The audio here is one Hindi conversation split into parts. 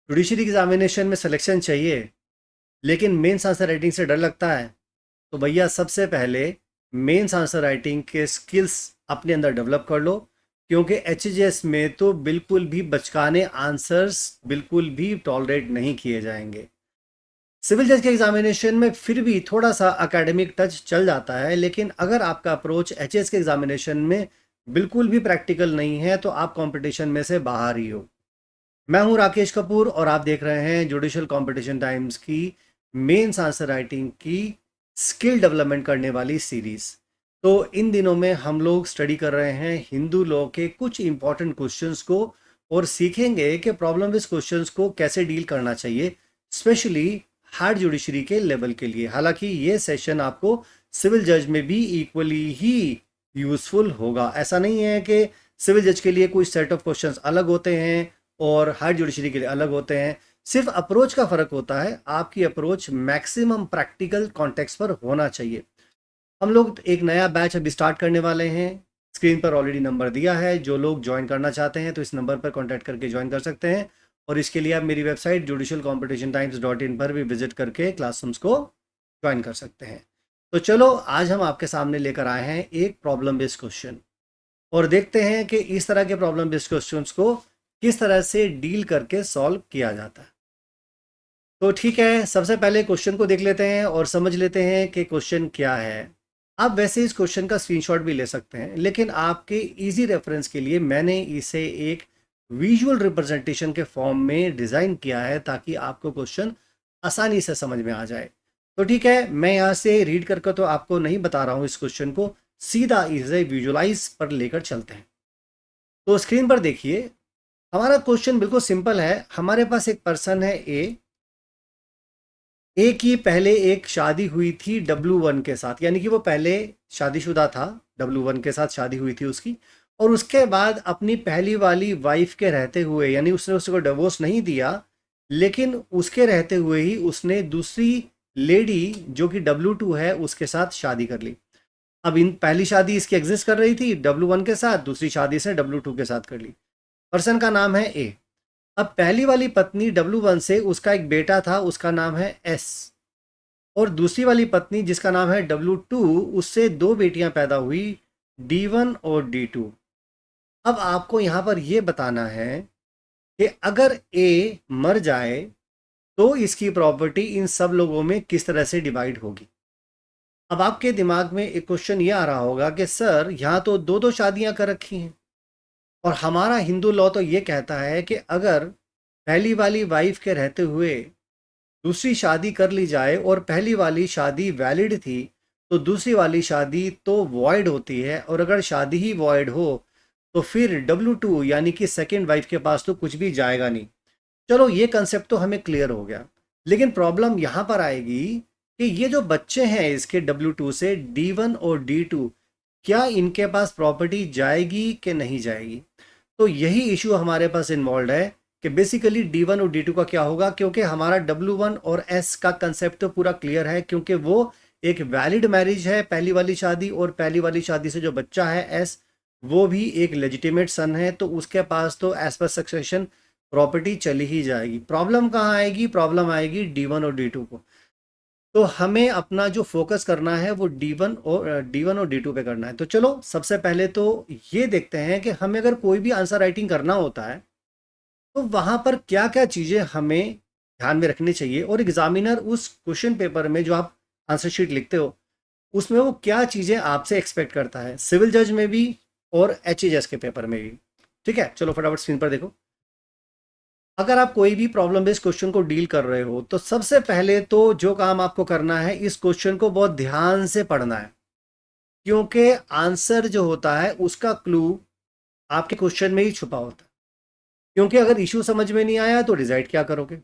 जुडिशरी एग्जामिनेशन में सिलेक्शन चाहिए लेकिन मेंस आंसर राइटिंग से डर लगता है, तो भैया सबसे पहले मेंस आंसर राइटिंग के स्किल्स अपने अंदर डेवलप कर लो। क्योंकि एचजीएस में तो बिल्कुल भी बचकाने आंसर्स बिल्कुल भी टॉलरेट नहीं किए जाएंगे। सिविल जज के एग्जामिनेशन में फिर भी थोड़ा सा एकेडमिक टच चल जाता है, लेकिन अगर आपका अप्रोच एचएस के एग्जामिनेशन में बिल्कुल भी प्रैक्टिकल नहीं है तो आप कंपटीशन में से बाहर ही हो। मैं हूं राकेश कपूर और आप देख रहे हैं जुडिशियल कंपटीशन टाइम्स की मेंस आंसर राइटिंग की स्किल डेवलपमेंट करने वाली सीरीज। तो इन दिनों में हम लोग स्टडी कर रहे हैं हिंदू लॉ के कुछ इंपॉर्टेंट क्वेश्चंस को और सीखेंगे कि प्रॉब्लम विद क्वेश्चंस को कैसे डील करना चाहिए, स्पेशली हार्ड जुडिशरी के लेवल के लिए। हालांकि ये सेशन आपको सिविल जज में भी इक्वली ही यूजफुल होगा। ऐसा नहीं है कि सिविल जज के लिए कोई सेट ऑफ क्वेश्चंस अलग होते हैं और हायर जुडिशरी के लिए अलग होते हैं। सिर्फ अप्रोच का फर्क होता है। आपकी अप्रोच मैक्सिमम प्रैक्टिकल कॉन्टेक्स्ट पर होना चाहिए। हम लोग एक नया बैच अभी स्टार्ट करने वाले हैं। स्क्रीन पर ऑलरेडी नंबर दिया है। जो लोग ज्वाइन करना चाहते हैं तो इस नंबर पर कॉन्टैक्ट करके ज्वाइन कर सकते हैं और इसके लिए आप मेरी वेबसाइट judicialcompetitiontimes.in पर भी विजिट करके क्लासरूम्स को ज्वाइन कर सकते हैं। तो चलो आज हम आपके सामने लेकर आए हैं एक प्रॉब्लम बेस्ड क्वेश्चन और देखते हैं कि इस तरह के प्रॉब्लम बेस्ड क्वेश्चंस को किस तरह से डील करके सॉल्व किया जाता है। तो ठीक है, सबसे पहले क्वेश्चन को देख लेते हैं और समझ लेते हैं कि क्वेश्चन क्या है। आप वैसे इस क्वेश्चन का स्क्रीनशॉट भी ले सकते हैं, लेकिन आपके इजी रेफरेंस के लिए मैंने इसे एक विजुअल रिप्रेजेंटेशन के फॉर्म में डिज़ाइन किया है ताकि आपको क्वेश्चन आसानी से समझ में आ जाए। तो ठीक है, मैं यहाँ से रीड करके तो आपको नहीं बता रहा हूँ इस क्वेश्चन को, सीधा इसे विजुअलाइज पर लेकर चलते हैं। तो स्क्रीन पर देखिए, हमारा क्वेश्चन बिल्कुल सिंपल है। हमारे पास एक पर्सन है ए की पहले एक शादी हुई थी W1 के साथ, यानी कि वो पहले शादीशुदा था, W1 के साथ शादी हुई थी उसकी, और उसके बाद अपनी पहली वाली वाइफ के रहते हुए, यानी उसने उसको डिवोर्स नहीं दिया, लेकिन उसके रहते हुए ही उसने दूसरी लेडी जो कि W2 है उसके साथ शादी कर ली। अब इन पहली शादी इसकी एग्जिस्ट कर रही थी W1 के साथ, दूसरी शादी से W2 के साथ कर ली। पर्सन का नाम है ए। अब पहली वाली पत्नी W1 से उसका एक बेटा था, उसका नाम है एस, और दूसरी वाली पत्नी जिसका नाम है W2, उससे दो बेटियां पैदा हुई, D1 और D2। अब आपको यहां पर यह बताना है कि अगर ए मर जाए तो इसकी प्रॉपर्टी इन सब लोगों में किस तरह से डिवाइड होगी। अब आपके दिमाग में एक क्वेश्चन ये आ रहा होगा कि सर यहाँ तो दो दो शादियां कर रखी हैं और हमारा हिंदू लॉ तो ये कहता है कि अगर पहली वाली वाइफ के रहते हुए दूसरी शादी कर ली जाए और पहली वाली शादी वैलिड थी तो दूसरी वाली शादी तो वॉइड होती है, और अगर शादी ही वॉइड हो तो फिर W2 यानी कि सेकेंड वाइफ के पास तो कुछ भी जाएगा नहीं। चलो ये कंसेप्ट तो हमें क्लियर हो गया, लेकिन प्रॉब्लम यहाँ पर आएगी कि ये जो बच्चे हैं इसके W2 से, D1 और D2, क्या इनके पास प्रॉपर्टी जाएगी कि नहीं जाएगी। तो यही इशू हमारे पास इन्वॉल्व है कि बेसिकली D1 और D2 का क्या होगा, क्योंकि हमारा W1 और S का कंसेप्ट तो पूरा क्लियर है, क्योंकि वो एक वैलिड मैरिज है पहली वाली शादी, और पहली वाली शादी से जो बच्चा है S, वो भी एक लेजिटिमेट सन है, तो उसके पास तो एज पर सक्सेशन प्रॉपर्टी चली ही जाएगी। प्रॉब्लम कहाँ आएगी, प्रॉब्लम आएगी D1 और D2 को। तो हमें अपना जो फोकस करना है वो D1 और D2 पे करना है। तो चलो सबसे पहले तो ये देखते हैं कि हमें अगर कोई भी आंसर राइटिंग करना होता है तो वहाँ पर क्या क्या चीज़ें हमें ध्यान में रखनी चाहिए, और एग्जामिनर उस क्वेश्चन पेपर में जो आप आंसर शीट लिखते हो उसमें वो क्या चीज़ें आपसे एक्सपेक्ट करता है, सिविल जज में भी और HHS के पेपर में भी। ठीक है, चलो फटाफट स्क्रीन पर देखो। अगर आप कोई भी प्रॉब्लम बेस्ड क्वेश्चन को डील कर रहे हो तो सबसे पहले तो जो काम आपको करना है, इस क्वेश्चन को बहुत ध्यान से पढ़ना है, क्योंकि आंसर जो होता है उसका क्लू आपके क्वेश्चन में ही छुपा होता है। क्योंकि अगर इशू समझ में नहीं आया तो डिसाइड क्या करोगे,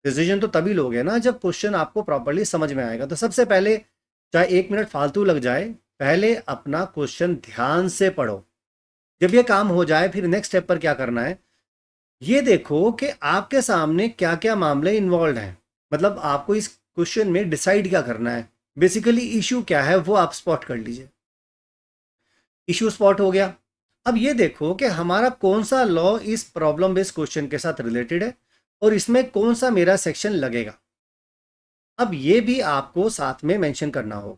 डिसीजन तो तभी लोगे ना जब क्वेश्चन आपको प्रॉपर्ली समझ में आएगा। तो सबसे पहले, चाहे 1 मिनट फालतू लग जाए, पहले अपना क्वेश्चन ध्यान से पढ़ो। जब ये काम हो जाए फिर नेक्स्ट स्टेप पर क्या करना है, ये देखो कि आपके सामने क्या क्या मामले इन्वॉल्व हैं, मतलब आपको इस क्वेश्चन में डिसाइड क्या करना है, बेसिकली इशू क्या है वो आप स्पॉट कर लीजिए। इशू स्पॉट हो गया। अब ये देखो कि हमारा कौन सा लॉ इस प्रॉब्लम बेस्ड क्वेश्चन के साथ रिलेटेड है और इसमें कौन सा मेरा सेक्शन लगेगा। अब ये भी आपको साथ में मेंशन करना होगा।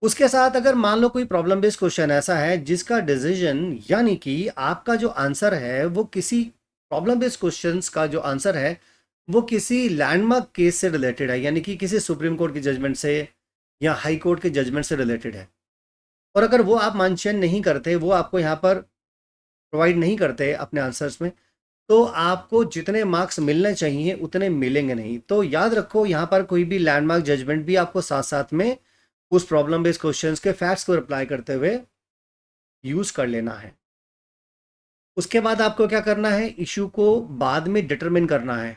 उसके साथ अगर मान लो कोई प्रॉब्लम बेस्ड क्वेश्चन ऐसा है जिसका डिसीजन यानी कि आपका जो आंसर है वो किसी प्रॉब्लम बेस्ड क्वेश्चंस का जो आंसर है वो किसी लैंडमार्क केस से रिलेटेड है, यानी कि किसी सुप्रीम कोर्ट की जजमेंट से या हाई कोर्ट के जजमेंट से रिलेटेड है, और अगर वो आप मेंशन नहीं करते, वो आपको यहाँ पर प्रोवाइड नहीं करते अपने आंसर्स में, तो आपको जितने मार्क्स मिलने चाहिए उतने मिलेंगे नहीं। तो याद रखो यहाँ पर कोई भी लैंडमार्क जजमेंट भी आपको साथ साथ में उस प्रॉब्लम बेस्ड क्वेश्चंस के फैक्ट्स को अप्लाई करते हुए यूज कर लेना है। उसके बाद आपको क्या करना है, इशू को बाद में डिटरमिन करना है।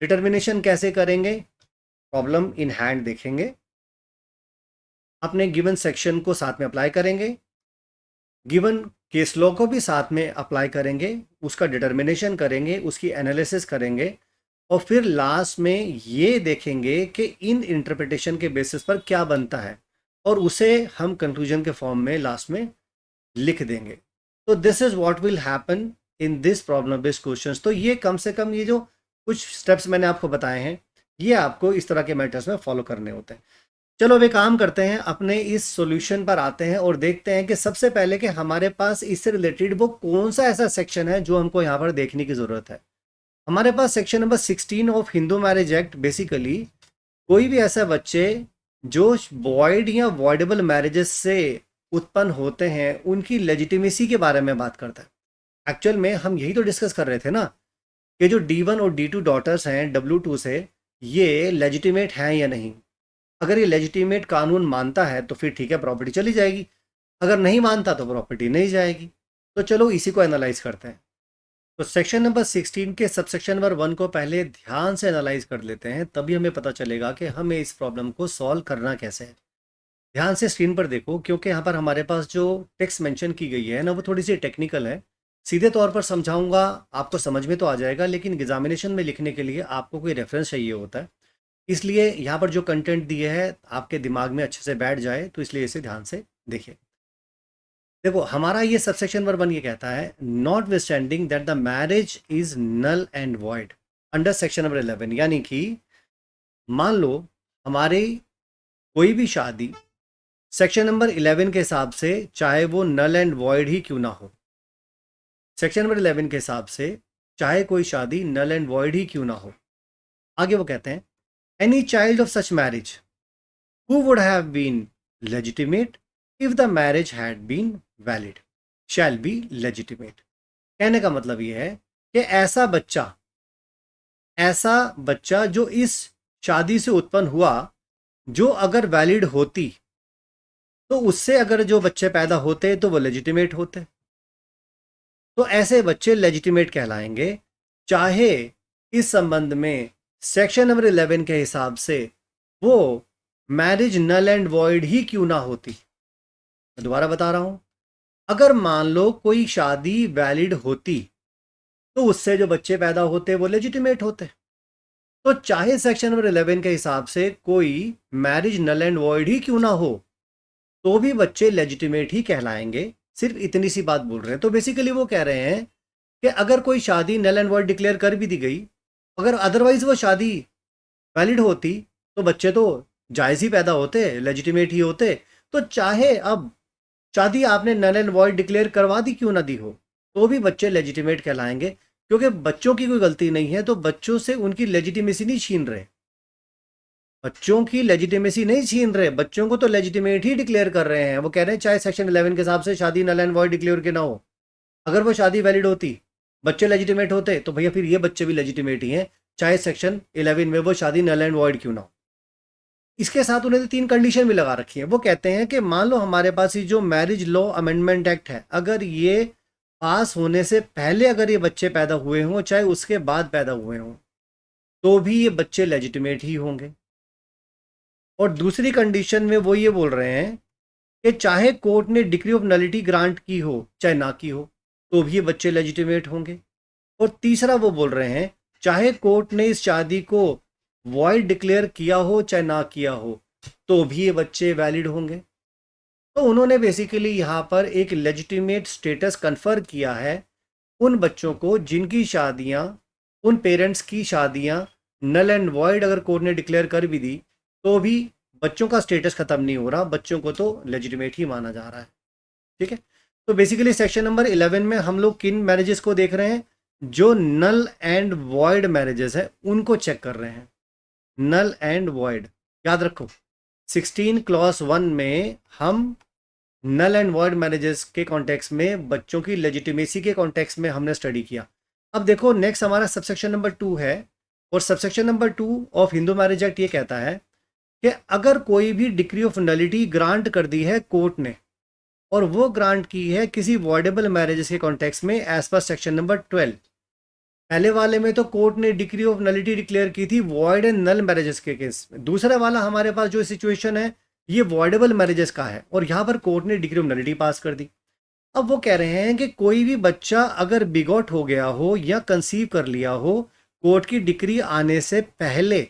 डिटर्मिनेशन कैसे करेंगे, प्रॉब्लम इन हैंड देखेंगे, अपने गिवन सेक्शन को साथ में अप्लाई करेंगे, गिवन केस लॉ को भी साथ में अप्लाई करेंगे, उसका डिटर्मिनेशन करेंगे, उसकी एनालिसिस करेंगे, और फिर लास्ट में ये देखेंगे कि इन इंटरप्रिटेशन के बेसिस पर क्या बनता है, और उसे हम कंक्लूजन के फॉर्म में लास्ट में लिख देंगे। तो this is what will happen in this problem based questions. तो ये कम से कम ये जो कुछ स्टेप्स मैंने आपको बताए हैं ये आपको इस तरह के मैटर्स में फॉलो करने होते हैं। चलो अब एक काम करते हैं, अपने इस सॉल्यूशन पर आते हैं और देखते हैं कि सबसे पहले कि हमारे पास इससे रिलेटेड वो कौन सा ऐसा सेक्शन है जो हमको यहाँ पर देखने की ज़रूरत है। हमारे पास section number 16 of Hindu marriage act basically कोई भी ऐसा बच्चे जो वॉइड या वॉइडेबल मैरिजेस से उत्पन्न होते हैं उनकी लेजिटिमेसी के बारे में बात करता है। एक्चुअल में हम यही तो डिस्कस कर रहे थे ना कि जो D1 और D2 डॉटर्स हैं W2 से, ये लेजिटिमेट हैं या नहीं। अगर ये लेजिटिमेट कानून मानता है तो फिर ठीक है, प्रॉपर्टी चली जाएगी, अगर नहीं मानता तो प्रॉपर्टी नहीं जाएगी। तो चलो इसी को एनालाइज करते हैं। तो सेक्शन नंबर 16 के सबसेक्शन नंबर 1 को पहले ध्यान से एनालाइज कर लेते हैं, तभी हमें पता चलेगा कि हमें इस प्रॉब्लम को सॉल्व करना कैसे है। ध्यान से स्क्रीन पर देखो, क्योंकि यहाँ पर हमारे पास जो टेक्स्ट मेंशन की गई है ना वो थोड़ी सी टेक्निकल है। सीधे तौर पर समझाऊंगा आपको समझ में तो आ जाएगा, लेकिन एग्जामिनेशन में लिखने के लिए आपको कोई रेफरेंस चाहिए होता है, इसलिए यहाँ पर जो कंटेंट दिए है आपके दिमाग में अच्छे से बैठ जाए, तो इसलिए इसे ध्यान से देखिए। देखो हमारा ये सबसेक्शन नंबर 1 ये कहता है, notwithstanding that the marriage is null and void under section number 11, यानी कि मान लो हमारी कोई भी शादी सेक्शन नंबर 11 के हिसाब से, चाहे वो नल एंड वॉइड ही क्यों ना हो, सेक्शन नंबर 11 के हिसाब से चाहे कोई शादी नल एंड वॉइड ही क्यों ना हो, आगे वो कहते हैं any child of such marriage who would have been legitimate if the marriage had been valid shall be legitimate. कहने का मतलब ये है कि ऐसा बच्चा जो इस शादी से उत्पन्न हुआ, जो अगर वैलिड होती तो उससे अगर जो बच्चे पैदा होते तो वो लेजिटिमेट होते, तो ऐसे बच्चे लेजिटिमेट कहलाएंगे, चाहे इस संबंध में सेक्शन नंबर 11 के हिसाब से वो मैरिज नल एंड वॉइड ही क्यों ना होती। मैं दोबारा बता रहा हूं, अगर मान लो कोई शादी वैलिड होती तो उससे जो बच्चे पैदा होते वो लेजिटिमेट होते, तो चाहे सेक्शन नंबर 11 के हिसाब से कोई मैरिज नल एंड वॉइड ही क्यों ना हो तो भी बच्चे लेजिटिमेट ही कहलाएंगे। सिर्फ इतनी सी बात बोल रहे हैं। तो बेसिकली वो कह रहे हैं कि अगर कोई शादी नल एंड वॉइड डिक्लेयर कर भी दी गई, अगर अदरवाइज वो शादी वैलिड होती तो बच्चे तो जायज़ ही पैदा होते, लेजिटिमेट ही होते। तो चाहे अब शादी आपने नल एंड वॉइड डिक्लेयर करवा दी क्यों ना दी हो, तो भी बच्चे लेजिटिमेट कहलाएंगे, क्योंकि बच्चों की कोई गलती नहीं है, तो बच्चों से उनकी लेजिटिमेसी नहीं छीन रहे, बच्चों की लेजिटिमेसी नहीं छीन रहे, बच्चों को तो लेजिटिमेट ही डिक्लेयर कर रहे हैं। वो कह रहे हैं चाहे सेक्शन 11 के हिसाब से शादी नल एंड वॉइड डिक्लेयर के ना हो, अगर वो शादी वैलिड होती, बच्चे लेजिटिमेट होते, तो भैया फिर ये बच्चे भी लेजिटिमेट ही हैं, चाहे सेक्शन 11 में वो शादी नल एंड वॉइड क्यों ना हो। इसके साथ उन्होंने 3 कंडीशन भी लगा रखी है। वो कहते हैं कि मान लो हमारे पास ये जो मैरिज लॉ अमेंडमेंट एक्ट है, अगर ये पास होने से पहले अगर ये बच्चे पैदा हुए हों, चाहे उसके बाद पैदा हुए हों, तो भी ये बच्चे लेजिटिमेट ही होंगे। और दूसरी कंडीशन में वो ये बोल रहे हैं कि चाहे कोर्ट ने डिक्री ऑफ नलिटी ग्रांट की हो चाहे ना की हो, तो भी ये बच्चे लेजिटिमेट होंगे। और तीसरा वो बोल रहे हैं चाहे कोर्ट ने इस शादी को वॉइड डिक्लेयर किया हो चाहे ना किया हो, तो भी ये बच्चे वैलिड होंगे। तो उन्होंने बेसिकली यहाँ पर एक लेजिटिमेट स्टेटस कन्फर किया है उन बच्चों को जिनकी शादियाँ उन पेरेंट्स की शादियां नल एंड वॉइड अगर कोर्ट ने डिक्लेयर कर भी दी तो भी बच्चों का स्टेटस खत्म नहीं हो रहा, बच्चों को तो लेजिटिमेट ही माना जा रहा है। ठीक है। तो बेसिकली सेक्शन नंबर 11 में हम लोग किन मैरिजेस को देख रहे हैं? जो नल एंड वॉइड मैरिजेस है उनको चेक कर रहे हैं। नल एंड वॉइड याद रखो, 16 क्लॉज 1 में हम नल एंड वॉइड मैरिजेस के कॉन्टेक्स्ट में बच्चों की लेजिटिमेसी के कॉन्टेक्स्ट में हमने स्टडी किया। अब देखो नेक्स्ट हमारा सबसेक्शन नंबर 2 है, और subsection number 2 of Hindu marriage act ये कहता है कि अगर कोई भी डिक्री ऑफ नलिटी ग्रांट कर दी है कोर्ट ने, और वो ग्रांट की है किसी वॉइडेबल मैरिजेस के कॉन्टेक्स्ट में एज पर सेक्शन नंबर 12। पहले वाले में तो कोर्ट ने डिक्री ऑफ नलिटी डिक्लेयर की थी वॉइड एंड नल मैरिजेस के केस में। दूसरा वाला हमारे पास जो सिचुएशन है ये वॉइडेबल मैरिजेस का है, और यहाँ पर कोर्ट ने डिक्री ऑफ नलिटी पास कर दी। अब वो कह रहे हैं कि कोई भी बच्चा अगर बिगॉट हो गया हो या कंसीव कर लिया हो कोर्ट की डिक्री आने से पहले,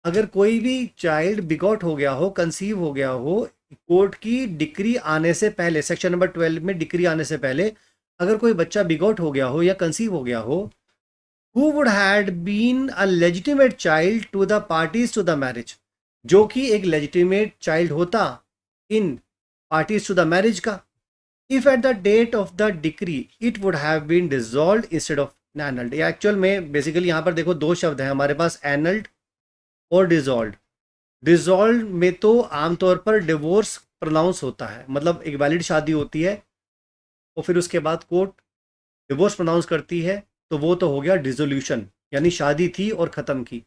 अगर कोई भी चाइल्ड बिगॉट हो गया हो, कंसीव हो गया हो कोर्ट की डिक्री आने से पहले, सेक्शन नंबर 12 में डिक्री आने से पहले अगर कोई बच्चा बिगॉट हो गया हो या कंसीव हो गया हो, who would had been a legitimate child to the parties to the marriage, जो कि एक legitimate child होता in parties to the marriage का, if at the date of the decree it would have been dissolved instead of annulled। या एक्चुअल में बेसिकली यहाँ पर देखो दो शब्द हैं हमारे पास, annulled और dissolved। डिजॉल्व में तो आमतौर पर डिवोर्स प्रोनाउंस होता है, मतलब एक वैलिड शादी होती है और फिर उसके बाद कोर्ट डिवोर्स प्रोनाउंस करती है, तो वो तो हो गया डिसोल्यूशन, यानी शादी थी और ख़त्म की।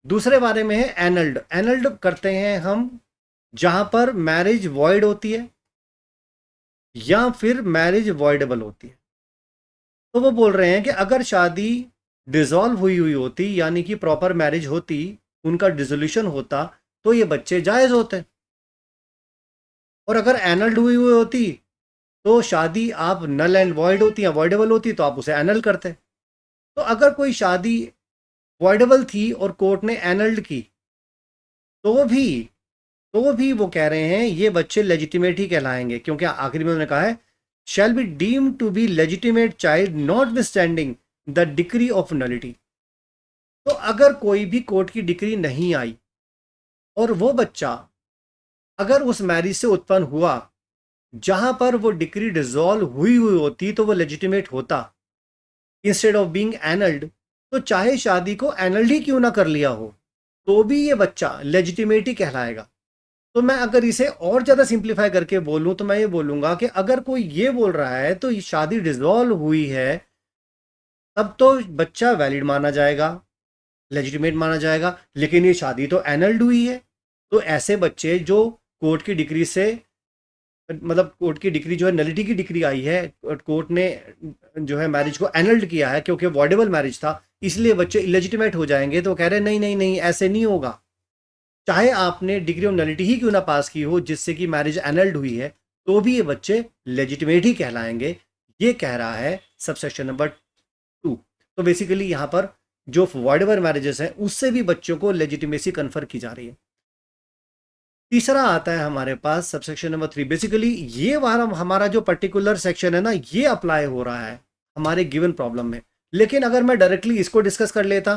दूसरे बारे में है एनल्ड। एनल्ड करते हैं हम जहां पर मैरिज वॉइड होती है या फिर मैरिज वॉइडेबल होती है। तो वो बोल रहे हैं कि अगर शादी डिसॉल्व हुई हुई होती यानी कि प्रॉपर मैरिज होती, उनका डिसोल्यूशन होता, तो ये बच्चे जायज़ होते, और अगर एनल्ड हुई हुई होती तो शादी आप नल एंड वॉइड होती या वॉइडेबल होती तो आप उसे एनल करते। तो अगर कोई शादी वॉइडेबल थी और कोर्ट ने एनल्ड की तो भी वो कह रहे हैं ये बच्चे लेजिटिमेट ही कहलाएंगे, क्योंकि आखिर में उन्होंने कहा है shall be deemed to be legitimate child notwithstanding the decree of nullity. तो अगर कोई भी कोर्ट की डिक्री नहीं आई और वो बच्चा अगर उस मैरिज से उत्पन्न हुआ जहां पर वो डिक्री डिसॉल्व हुई हुई होती तो वो लेजिटिमेट होता इंस्टेड ऑफ बीइंग एनल्ड, तो चाहे शादी को एनल्ड ही क्यों ना कर लिया हो तो भी ये बच्चा लेजिटिमेट ही कहलाएगा। तो मैं अगर इसे और ज़्यादा सिंप्लीफाई करके बोलूं तो मैं ये बोलूंगा कि अगर कोई ये बोल रहा है तो ये शादी डिसॉल्व हुई है तब तो बच्चा वैलिड माना जाएगा, लेजिटिमेट माना जाएगा, लेकिन ये शादी तो एनल्ड हुई है। तो ऐसे बच्चे जो कोर्ट की डिक्री से, मतलब कोर्ट की डिक्री जो है नलिटी की डिक्री आई है, कोर्ट ने जो है मैरिज को एनल्ड किया है क्योंकि वॉइडेबल मैरिज था, इसलिए बच्चे इलेजिटिमेट हो जाएंगे। तो कह रहे हैं नहीं नहीं नहीं, ऐसे नहीं होगा, चाहे आपने डिग्री ऑफ नलिटी ही क्यों ना पास की हो जिससे कि मैरिज एनल्ड हुई है, तो भी ये बच्चे लेजिटिमेट ही कहलाएंगे। ये कह रहा है सबसेक्शन नंबर 2। तो बेसिकली यहाँ पर जो वॉइडेबल मैरिजेस हैं उससे भी बच्चों को लेजिटिमेसी कन्फर की जा रही है। तीसरा आता है हमारे पास सबसेक्शन नंबर 3। बेसिकली ये हमारा जो पर्टिकुलर सेक्शन है ना, ये अप्लाई हो रहा है हमारे गिवन प्रॉब्लम में, लेकिन अगर मैं डायरेक्टली इसको डिस्कस कर लेता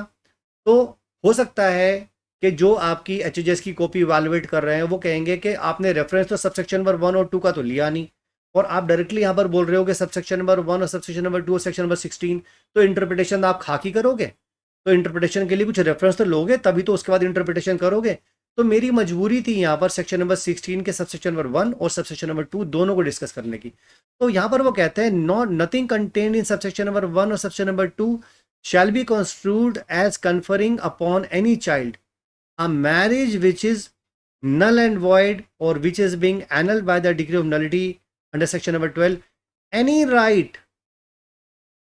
तो हो सकता है कि जो आपकी एचएचएस की कॉपी इवैल्यूएट कर रहे हैं वो कहेंगे कि आपने रेफरेंस तो सबसेक्शन नंबर 1 और 2 का तो लिया नहीं, और आप डायरेक्टली यहाँ पर बोल रहे हो कि सबसेक्शन नंबर 1 और सबसेक्शन नंबर 2 और सेक्शन नंबर 16, तो इंटरप्रिटेशन आप खाकी करोगे, तो इंटरप्रिटेशन के लिए कुछ रेफरेंस तो लोगे तभी तो उसके बाद इंटरप्रिटेशन करोगे। तो मेरी मजबूरी थी यहाँ पर सेक्शन नंबर 16 के सबसेक्शन नंबर 1 और सबसेक्शन नंबर 2 दोनों को डिस्कस करने की। तो यहाँ पर वो कहते हैं not nothing contained in subsection number 1 और subsection number 2 shall be construed as conferring upon any child a marriage which is null and void or which is being annulled by the degree of nullity under section number 12 any right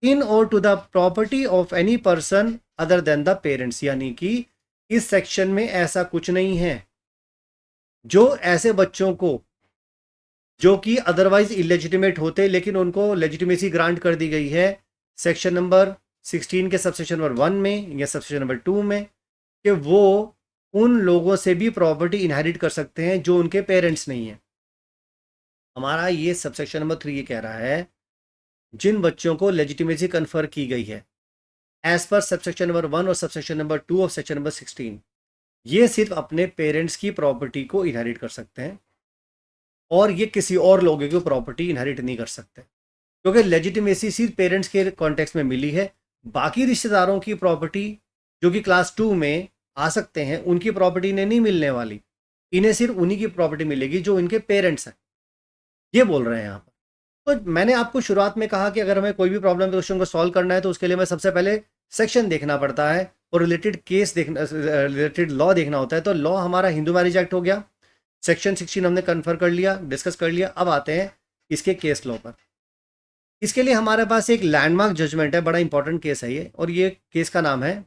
in or to the property of any person other than the parents। यानी कि इस सेक्शन में ऐसा कुछ नहीं है जो ऐसे बच्चों को जो कि अदरवाइज इलेजिटिमेट होते लेकिन उनको लेजिटिमेसी ग्रांट कर दी गई है सेक्शन नंबर 16 के सबसेक्शन नंबर 1 में या सबसेक्शन नंबर 2 में, कि वो उन लोगों से भी प्रॉपर्टी इनहेरिट कर सकते हैं जो उनके पेरेंट्स नहीं हैं। हमारा ये सबसेक्शन नंबर 3 ये कह रहा है जिन बच्चों को लेजिटिमेसी कन्फर की गई है एज पर सबसेक्शन नंबर 1 और subsection number 2 of section number 16, ये सिर्फ अपने पेरेंट्स की प्रॉपर्टी को इनहेरिट कर सकते हैं और ये किसी और लोगों की प्रॉपर्टी इनहेरिट नहीं कर सकते, क्योंकि लेजिटिमेसी सिर्फ पेरेंट्स के कॉन्टेक्स्ट में मिली है। बाकी रिश्तेदारों की प्रॉपर्टी जो कि क्लास 2 में आ सकते हैं, उनकी प्रॉपर्टी इन्हें नहीं मिलने वाली, इन्हें सिर्फ उन्हीं की प्रॉपर्टी मिलेगी जो इनके पेरेंट्स हैं, ये बोल रहे हैं यहाँ पर। तो मैंने आपको शुरुआत में कहा कि अगर हमें कोई भी प्रॉब्लम क्वेश्चन को सॉल्व करना है तो उसके लिए हमें सबसे पहले सेक्शन देखना पड़ता है और रिलेटेड केस देखना, रिलेटेड लॉ देखना होता है। तो लॉ हमारा हिंदू मैरिज एक्ट हो गया, सेक्शन 16 हमने कन्फर कर लिया, डिस्कस कर लिया। अब आते हैं इसके केस लॉ पर। इसके लिए हमारे पास एक लैंडमार्क जजमेंट है, बड़ा इंपॉर्टेंट केस है ये, और ये केस का नाम है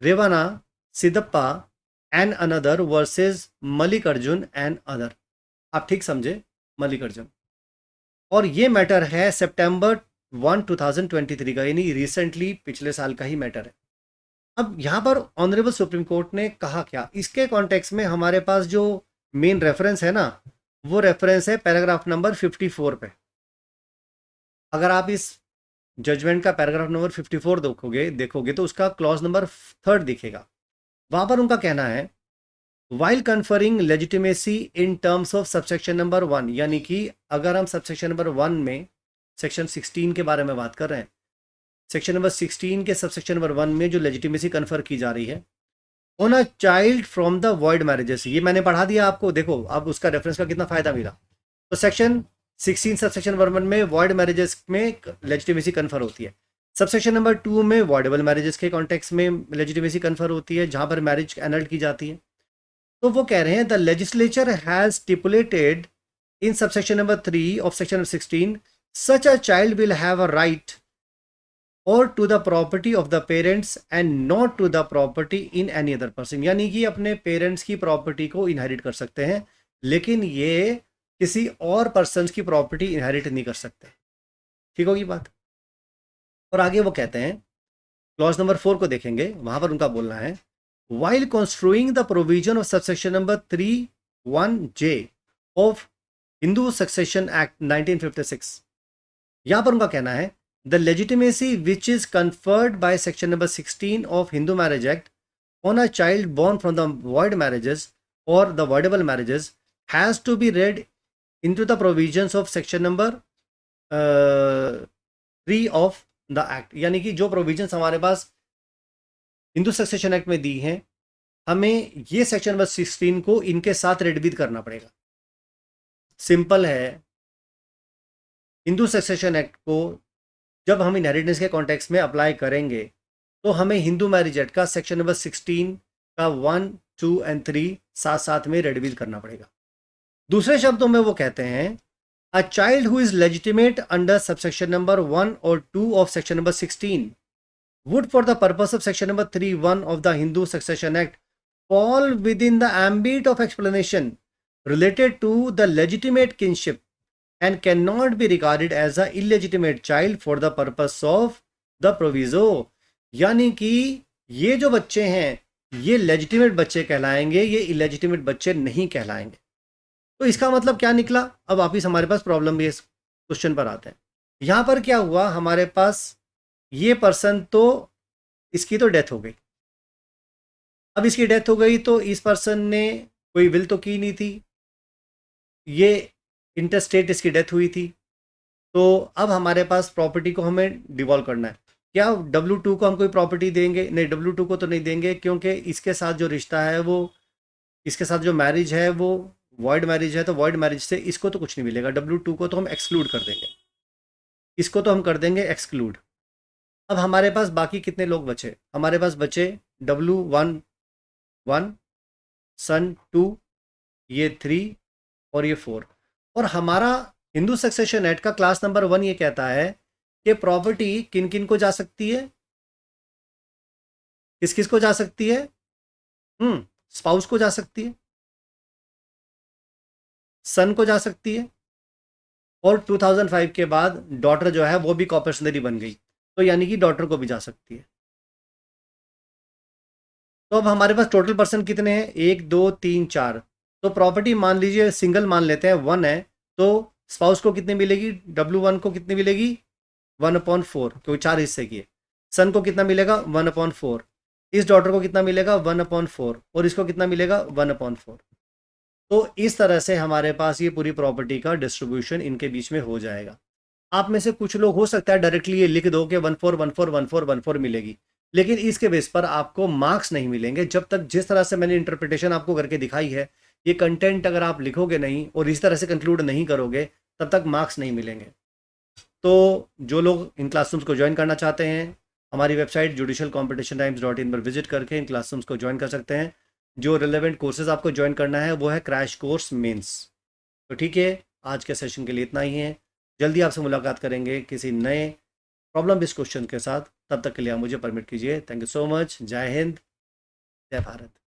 Revana Siddappa and another versus Mallikarjun and other. आप ठीक समझे, मल्लिकार्जुन। और ये मैटर है सितंबर 1, 2023 का, यानी रिसेंटली पिछले साल का ही मैटर है। अब यहाँ पर ऑनरेबल सुप्रीम कोर्ट ने कहा क्या, इसके कॉन्टेक्स्ट में हमारे पास जो मेन रेफरेंस है ना, वो रेफरेंस है पैराग्राफ नंबर 54 पे। अगर आप इस जजमेंट का पैराग्राफ नंबर 54 देखोगे तो उसका क्लॉज नंबर 3 दिखेगा। वहां पर उनका कहना है, while conferring legitimacy in terms of subsection number 1, यानी कि अगर हम सबसेक्शन नंबर 1 में सेक्शन 16 के बारे में बात कर रहे हैं, सेक्शन नंबर 16 के सबसेक्शन नंबर 1 में जो लेजिटिमेसी कन्फर की जा रही है on a child from the void marriages, ये मैंने पढ़ा दिया आपको, देखो अब उसका रेफरेंस का कितना फायदा मिला। तो सेक्शन 16 सबसेक्शन नंबर 1 में वॉइड मैरिजेस में लेजिटिमेसी कन्फर होती है, सबसेक्शन नंबर 2 में वॉइडेबल मैरिजेस के कॉन्टेक्स्ट में लेजिटिमेसी कन्फर होती है, जहां पर मैरिज एनल्ड की जाती है। तो वो कह रहे हैं the legislature has stipulated in subsection number 3 of section 16 such a child will have a right or to the property of the parents and not to the property in any other person, यानी कि अपने पेरेंट्स की प्रॉपर्टी को इनहेरिट कर सकते हैं लेकिन ये किसी और पर्सन की प्रॉपर्टी इनहेरिट नहीं कर सकते। ठीक होगी बात। और आगे वो कहते हैं, क्लॉज नंबर 4 को देखेंगे, वहां पर उनका बोलना है, while construing the provision of subsection number 3(1)(j of Hindu Succession Act 1956, यहां पर उनका कहना है, the legitimacy which is conferred by section number 16 of Hindu Marriage Act on a child born from the void marriages or the voidable marriages has to be read into the provisions of section number 3 of the act, यानी कि जो प्रोविजंस हमारे पास हिंदू सक्सेशन एक्ट में दी हैं, हमें ये सेक्शन नंबर 16 को इनके साथ रेडविद करना पड़ेगा। सिंपल है, हिंदू सक्सेशन एक्ट को जब हम इनहेरिटेंस के कॉन्टेक्स्ट में अप्लाई करेंगे तो हमें हिंदू मैरिज एक्ट का सेक्शन नंबर 16 का 1, 2 एंड 3 साथ साथ में रेडविद करना पड़ेगा। दूसरे शब्दों में वो कहते हैं, a child who is legitimate under subsection number 1 और 2 of section number 16 would for the purpose of section number 3(1) of the Hindu Succession Act fall within the ambit of explanation related to the legitimate kinship and cannot be regarded as a illegitimate child for the purpose of the proviso, यानी कि ये जो बच्चे हैं ये लेजिटिमेट बच्चे कहलाएंगे, ये इलेजिटिमेट बच्चे नहीं कहलाएंगे। तो इसका मतलब क्या निकला, अब वापिस हमारे पास प्रॉब्लम बेस्ड क्वेश्चन पर आते हैं। यहां पर क्या हुआ, हमारे पास ये पर्सन तो इसकी तो डेथ हो गई। अब इसकी डेथ हो गई तो इस पर्सन ने कोई विल तो की नहीं थी, ये इंटरस्टेट इसकी डेथ हुई थी। तो अब हमारे पास प्रॉपर्टी को हमें डिवॉल्व करना है। क्या W2 को हम कोई प्रॉपर्टी देंगे? नहीं, W2 को तो नहीं देंगे, क्योंकि इसके साथ जो रिश्ता है वो, इसके साथ जो मैरिज है वो वॉइड मैरिज है, तो वॉइड मैरिज से इसको तो कुछ नहीं मिलेगा। W2 को तो हम एक्सक्लूड कर देंगे, इसको तो हम कर देंगे एक्सक्लूड। अब हमारे पास बाकी कितने लोग बचे? हमारे पास बचे W1, सन 2, ये 3 और ये 4। और हमारा हिंदू सक्सेशन एक्ट का क्लास नंबर 1 ये कहता है कि प्रॉपर्टी किन किन को जा सकती है, किस किस को जा सकती है? स्पाउस को जा सकती है, सन को जा सकती है, और 2005 के बाद डॉटर जो है वो भी कॉपरेशनरी बन गई, तो यानी कि डॉटर को भी जा सकती है। तो अब हमारे पास टोटल पर्सन कितने हैं? 1, 2, 3, 4। तो प्रॉपर्टी मान लीजिए सिंगल मान लेते हैं 1 है, तो स्पाउस को कितनी मिलेगी? W1 को कितनी मिलेगी? 1/4, क्योंकि 4 हिस्से की है। सन को कितना मिलेगा 1/4, इस डॉटर को कितना मिलेगा 1/4, और इसको कितना मिलेगा 1/4। तो इस तरह से हमारे पास ये पूरी प्रॉपर्टी का डिस्ट्रीब्यूशन इनके बीच में हो जाएगा। आप में से कुछ लोग हो सकता है डायरेक्टली ये लिख दो कि 1/4 मिलेगी, लेकिन इसके बेस पर आपको मार्क्स नहीं मिलेंगे जब तक, जिस तरह से मैंने इंटरप्रिटेशन आपको करके दिखाई है, ये कंटेंट अगर आप लिखोगे नहीं और इस तरह से कंक्लूड नहीं करोगे तब तक मार्क्स नहीं मिलेंगे। तो जो लोग इन क्लासरूम्स को ज्वाइन करना चाहते हैं, हमारी वेबसाइट judicialcompetitiontimes.in पर विजिट करके इन क्लासरूम्स को ज्वाइन कर सकते हैं। जो रिलेवेंट कोर्सेज आपको ज्वाइन करना है वो है क्रैश कोर्स मेंस। तो ठीक है, आज के सेशन के लिए इतना ही है। जल्दी आपसे मुलाकात करेंगे किसी नए प्रॉब्लम बेस्ड क्वेश्चन के साथ। तब तक के लिए आप मुझे परमिट कीजिए। Thank you so much. जय हिंद, जय भारत।